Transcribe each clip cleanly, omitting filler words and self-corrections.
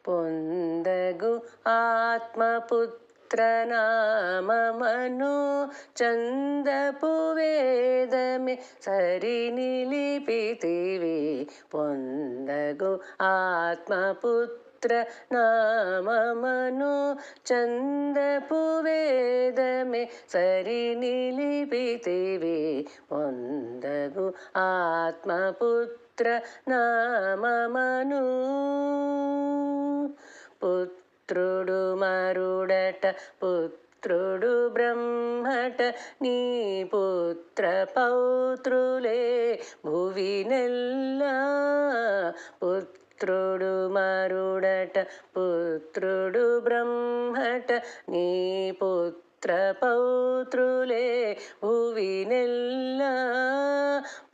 పొందగు ఆత్మపుత్రనామమను చందపు వేదమే సరి నిలిపితివి. పొందగు ఆత్మపుత్రనామమను చందపు వేదమే సరి నిలిపితివి. పొందగు ఆత్మపుత్రనామమను. పుత్రుడు మరుడట పుత్రుడు బ్రహ్మట నీ పుత్ర పౌత్రులే భువినెల్లా. పుత్రుడు మరుడట పుత్రుడు బ్రహ్మట నీ పుత్ర పౌత్రులే భువినెల్లా.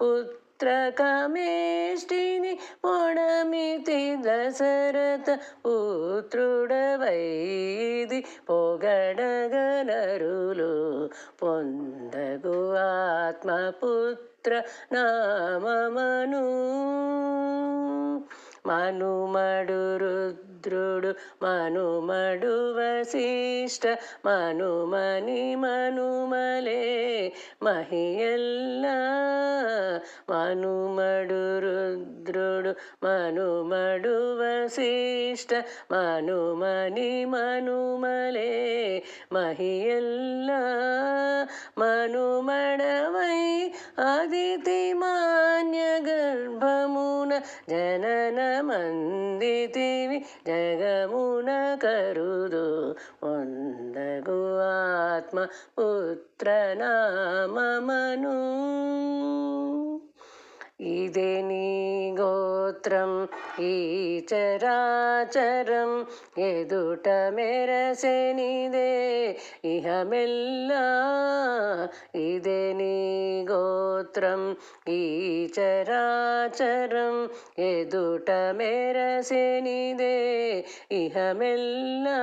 పుత్రకమేష్టిని పొడమితి దశరథ పుత్రుడవైది పొగడగనరులు. పొందగు ఆత్మపుత్ర నామమను. మనుమడు రుద్రుడు మనుమడు వశిష్ఠ మనుమని మనుమలే మహియల్లా. మనుమడు రుద్రుడు మనుమడు వశిష్ఠ మనుమని మనుమలే మహియల్లా. మనుమడవై అదితి మాన్య గర్భమున జనన మందితివి జగమున కరుదు. పొందగు ఆత్మపుత్రనామమను. ఇదే నీ గోత్రం ఈ చరాచరం ఎదుట మెరసెనిదే ఇహమెల్లా. ఇదే నీ గోత్రం ఈ చరాచరం ఎదుట మెరసెనిదే ఇహమెల్లా.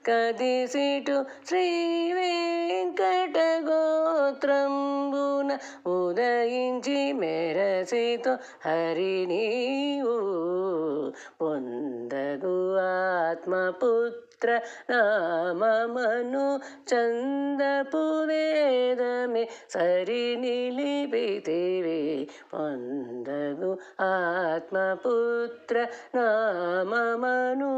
కదిసిటు శ్రీ వెంకట గోత్రంబున ఉదయించి మెరసితో హరి నీవు. పొందగు ఆత్మపుత్ర నామమను చందపు వేదమే సరి నిలిపితివి. పొందగు ఆత్మపుత్ర నామమను.